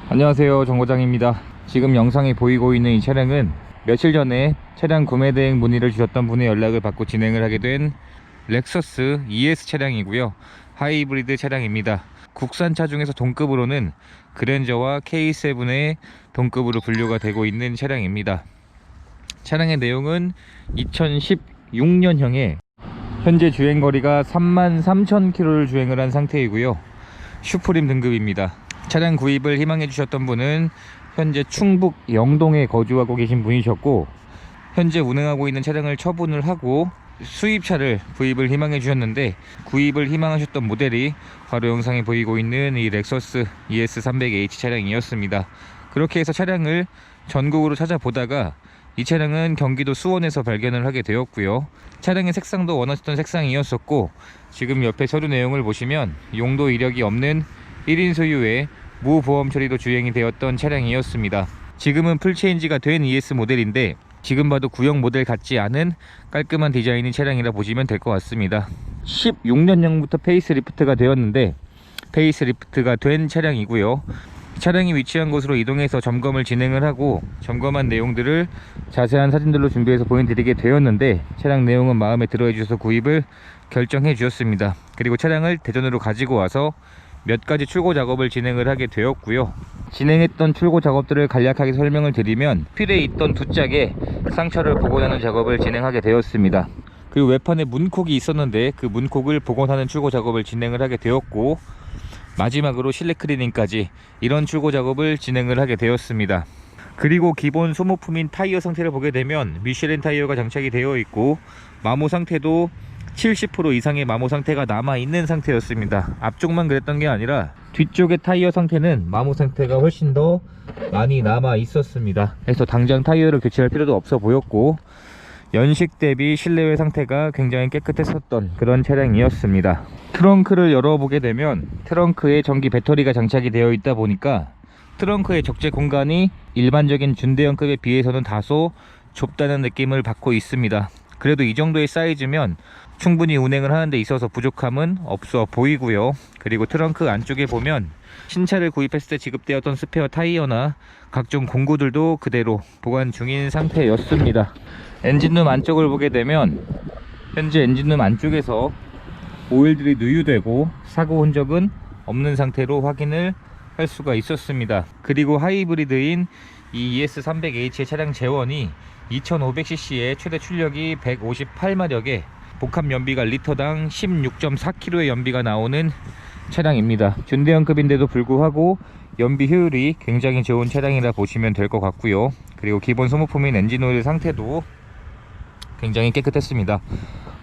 안녕하세요, 정거장입니다. 지금 영상에 보이고 있는 이 차량은 며칠 전에 차량 구매 대행 문의를 주셨던 분의 연락을 받고 진행을 하게 된 렉서스 ES 차량이고요. 하이브리드 차량입니다. 국산차 중에서 동급으로는 그랜저와 K7의 동급으로 분류가 되고 있는 차량입니다. 차량의 내용은 2016년형에 현재 주행거리가 33,000km를 주행을 한 상태이고요. 슈프림 등급입니다. 차량 구입을 희망해 주셨던 분은 현재 충북 영동에 거주하고 계신 분이셨고, 현재 운행하고 있는 차량을 처분을 하고 수입차를 구입을 희망해 주셨는데, 구입을 희망하셨던 모델이 바로 영상에 보이고 있는 이 렉서스 ES300H 차량이었습니다. 그렇게 해서 차량을 전국으로 찾아보다가 이 차량은 경기도 수원에서 발견을 하게 되었고요. 차량의 색상도 원하셨던 색상이었었고, 지금 옆에 서류 내용을 보시면 용도 이력이 없는 1인 소유의 무보험 처리로 주행이 되었던 차량이었습니다. 지금은 풀체인지가 된 ES 모델인데, 지금 봐도 구형 모델 같지 않은 깔끔한 디자인의 차량이라 보시면 될 것 같습니다. 16년형부터 페이스리프트가 되었는데, 페이스리프트가 된 차량이고요. 차량이 위치한 곳으로 이동해서 점검을 진행을 하고, 점검한 내용들을 자세한 사진들로 준비해서 보여드리게 되었는데, 차량 내용은 마음에 들어 해주셔서 구입을 결정해 주셨습니다. 그리고 차량을 대전으로 가지고 와서 몇 가지 출고 작업을 진행을 하게 되었고요. 진행했던 출고 작업들을 간략하게 설명을 드리면, 휠에 있던 두 짝의 상처를 복원하는 작업을 진행하게 되었습니다. 그리고 외판에 문콕이 있었는데 그 문콕을 복원하는 출고 작업을 진행을 하게 되었고, 마지막으로 실내 클리닝까지 이런 출고 작업을 진행을 하게 되었습니다. 그리고 기본 소모품인 타이어 상태를 보게 되면 미쉐린 타이어가 장착이 되어 있고, 마모 상태도 70% 이상의 마모 상태가 남아 있는 상태였습니다. 앞쪽만 그랬던 게 아니라 뒤쪽의 타이어 상태는 마모 상태가 훨씬 더 많이 남아 있었습니다. 그래서 당장 타이어를 교체할 필요도 없어 보였고, 연식 대비 실내외 상태가 굉장히 깨끗했었던 그런 차량이었습니다. 트렁크를 열어보게 되면 트렁크에 전기 배터리가 장착이 되어 있다 보니까 트렁크의 적재 공간이 일반적인 준대형급에 비해서는 다소 좁다는 느낌을 받고 있습니다. 그래도 이 정도의 사이즈면 충분히 운행을 하는 데 있어서 부족함은 없어 보이고요. 그리고 트렁크 안쪽에 보면 신차를 구입했을 때 지급되었던 스페어 타이어나 각종 공구들도 그대로 보관 중인 상태였습니다. 엔진룸 안쪽을 보게 되면 현재 엔진룸 안쪽에서 오일들이 누유되고 사고 흔적은 없는 상태로 확인을 할 수가 있었습니다. 그리고 하이브리드인 이 ES300H의 차량 재원이 2500cc의 최대 출력이 158마력에 복합 연비가 리터당 16.4kg의 연비가 나오는 차량입니다. 준대형급인데도 불구하고 연비 효율이 굉장히 좋은 차량이라 보시면 될 것 같고요. 그리고 기본 소모품인 엔진 오일 상태도 굉장히 깨끗했습니다.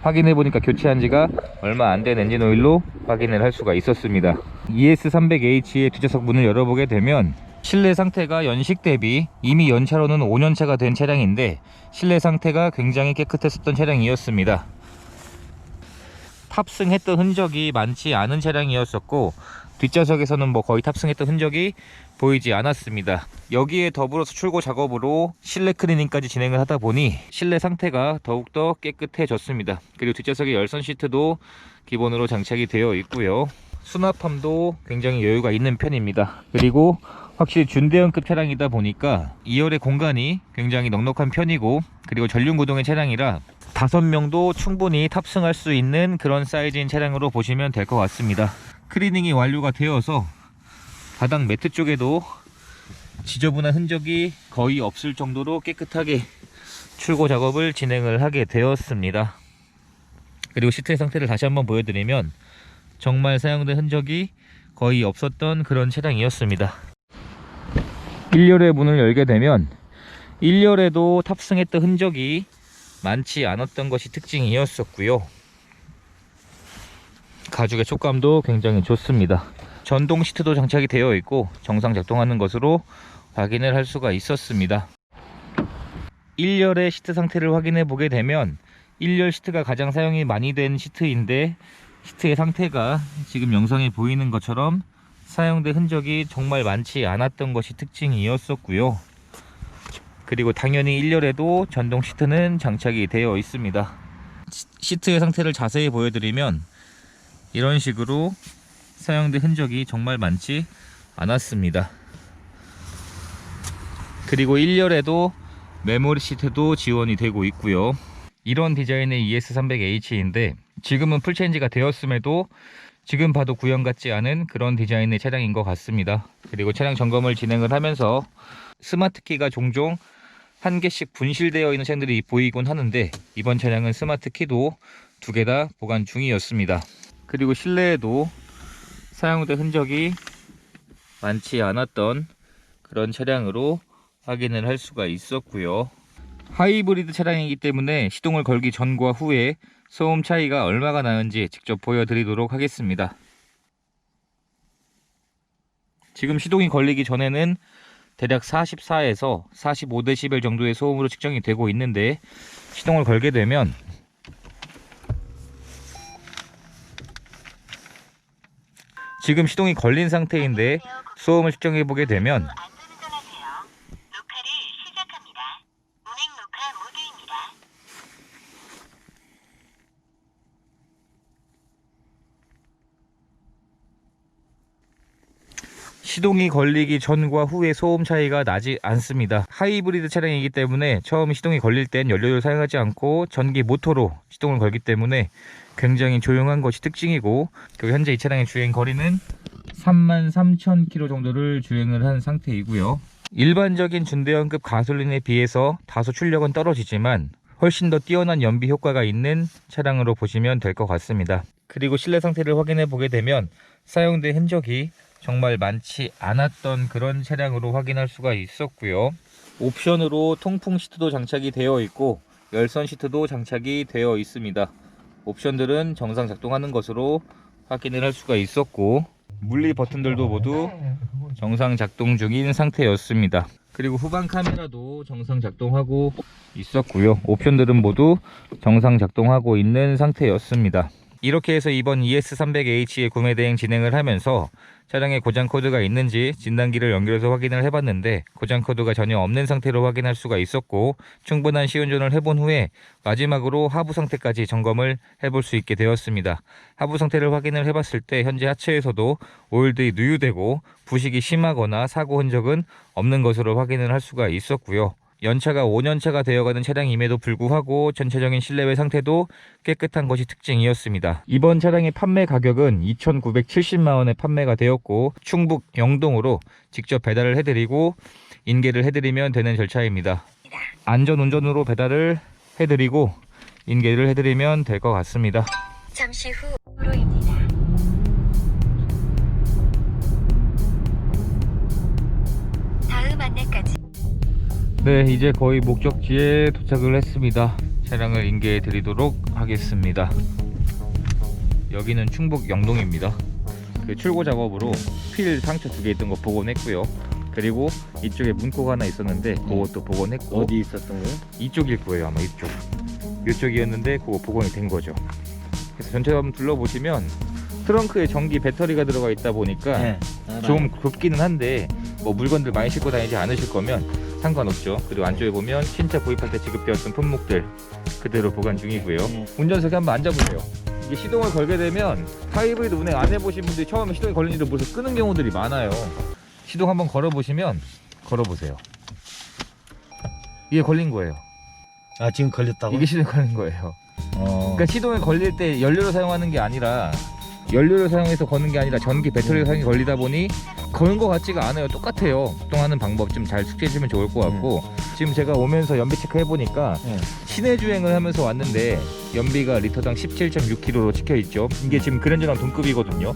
확인해 보니까 교체한 지가 얼마 안 된 엔진 오일로 확인을 할 수가 있었습니다. ES300H의 뒷좌석 문을 열어보게 되면 실내 상태가 연식 대비 이미 연차로는 5년차가 된 차량인데, 실내 상태가 굉장히 깨끗했었던 차량이었습니다. 탑승했던 흔적이 많지 않은 차량이었었고, 뒷좌석에서는 거의 탑승했던 흔적이 보이지 않았습니다. 여기에 더불어서 출고 작업으로 실내 클리닝까지 진행을 하다 보니 실내 상태가 더욱더 깨끗해졌습니다. 그리고 뒷좌석의 열선 시트도 기본으로 장착이 되어 있고요. 수납함도 굉장히 여유가 있는 편입니다. 그리고 확실히 준대형급 차량이다 보니까 2열의 공간이 굉장히 넉넉한 편이고, 그리고 전륜구동의 차량이라 5명도 충분히 탑승할 수 있는 그런 사이즈인 차량으로 보시면 될 것 같습니다. 클리닝이 완료가 되어서 바닥 매트 쪽에도 지저분한 흔적이 거의 없을 정도로 깨끗하게 출고 작업을 진행을 하게 되었습니다. 그리고 시트의 상태를 다시 한번 보여드리면 정말 사용된 흔적이 거의 없었던 그런 차량이었습니다. 1열의 문을 열게 되면 1열에도 탑승했던 흔적이 많지 않았던 것이 특징이었었고요. 가죽의 촉감도 굉장히 좋습니다. 전동 시트도 장착이 되어 있고 정상 작동하는 것으로 확인을 할 수가 있었습니다. 1열의 시트 상태를 확인해 보게 되면 1열 시트가 가장 사용이 많이 된 시트인데, 시트의 상태가 지금 영상에 보이는 것처럼 사용된 흔적이 정말 많지 않았던 것이 특징이었었고요. 그리고 당연히 1열에도 전동 시트는 장착이 되어 있습니다. 시트의 상태를 자세히 보여드리면 이런 식으로 사용된 흔적이 정말 많지 않았습니다. 그리고 1열에도 메모리 시트도 지원이 되고 있고요. 이런 디자인의 ES300H인데 지금은 풀체인지가 되었음에도 지금 봐도 구형 같지 않은 그런 디자인의 차량인 것 같습니다. 그리고 차량 점검을 진행을 하면서 스마트키가 종종 한 개씩 분실되어 있는 차량들이 보이곤 하는데 이번 차량은 스마트키도 2개 다 보관 중이었습니다. 그리고 실내에도 사용된 흔적이 많지 않았던 그런 차량으로 확인을 할 수가 있었고요. 하이브리드 차량이기 때문에 시동을 걸기 전과 후에 소음 차이가 얼마가 나는지 직접 보여드리도록 하겠습니다. 지금 시동이 걸리기 전에는 대략 44에서 45dB 정도의 소음으로 측정이 되고 있는데 시동을 걸게 되면 지금 시동이 걸린 상태인데 소음을 측정해 보게 되면 시동이 걸리기 전과 후의 소음 차이가 나지 않습니다. 하이브리드 차량이기 때문에 처음 시동이 걸릴 땐 연료를 사용하지 않고 전기 모터로 시동을 걸기 때문에 굉장히 조용한 것이 특징이고, 그리고 현재 이 차량의 주행 거리는 33,000km 정도를 주행을 한 상태이고요. 일반적인 준대형급 가솔린에 비해서 다소 출력은 떨어지지만 훨씬 더 뛰어난 연비 효과가 있는 차량으로 보시면 될 것 같습니다. 그리고 실내 상태를 확인해 보게 되면 사용된 흔적이 정말 많지 않았던 그런 차량으로 확인할 수가 있었고요. 옵션으로 통풍 시트도 장착이 되어 있고 열선 시트도 장착이 되어 있습니다. 옵션들은 정상 작동하는 것으로 확인을 할 수가 있었고, 물리 버튼들도 모두 정상 작동 중인 상태였습니다. 그리고 후방 카메라도 정상 작동하고 있었고요. 옵션들은 모두 정상 작동하고 있는 상태였습니다. 이렇게 해서 이번 ES300H의 구매 대행 진행을 하면서 차량에 고장 코드가 있는지 진단기를 연결해서 확인을 해봤는데 고장 코드가 전혀 없는 상태로 확인할 수가 있었고, 충분한 시운전을 해본 후에 마지막으로 하부 상태까지 점검을 해볼 수 있게 되었습니다. 하부 상태를 확인을 해봤을 때 현재 하체에서도 오일들이 누유되고 부식이 심하거나 사고 흔적은 없는 것으로 확인을 할 수가 있었고요. 연차가 5년차가 되어가는 차량임에도 불구하고 전체적인 실내외 상태도 깨끗한 것이 특징이었습니다. 이번 차량의 판매 가격은 2,970만원에 판매가 되었고 충북 영동으로 직접 배달을 해드리고 인계를 해드리면 되는 절차입니다. 안전운전으로 배달을 해드리고 인계를 해드리면 될 것 같습니다. 잠시 후 도로입니다. 다음 안내까지. 네, 이제 거의 목적지에 도착을 했습니다. 차량을 인계해 드리도록 하겠습니다. 여기는 충북 영동입니다. 그 출고 작업으로 휠 상처 2개 있던 거 복원했고요. 그리고 이쪽에 문코가 하나 있었는데 그것도 복원했고. 어디 있었던 거예요? 이쪽일 거예요, 아마 이쪽이었는데 그거 복원이 된 거죠. 그래서 전체를 한번 둘러보시면 트렁크에 전기 배터리가 들어가 있다 보니까 네. 좀 좁기는 한데 뭐 물건들 많이 싣고 다니지 않으실 거면 상관없죠. 그리고 안쪽에 보면 신차 구입할 때 지급되었던 품목들 그대로 보관 중이고요. 운전석에 한번 앉아보세요. 이게 시동을 걸게 되면 하이브리드 운행 안 해보신 분들이 처음에 시동이 걸리는지도 모르서 끄는 경우들이 많아요. 시동 한번 걸어보시면, 걸어보세요. 이게 걸린 거예요. 아, 지금 걸렸다고? 이게 시동이 걸린 거예요. 그러니까 시동에 걸릴 때 연료를 사용하는 게 아니라, 연료를 사용해서 거는 게 아니라 전기 배터리를 사용해 걸리다 보니 거는 것 같지가 않아요. 똑같아요. 작동하는 방법 좀 잘 숙지해 주면 좋을 것 같고, 지금 제가 오면서 연비 체크 해보니까 시내 주행을 하면서 왔는데 연비가 리터당 17.6km로 찍혀 있죠. 이게 지금 그랜저랑 동급이거든요.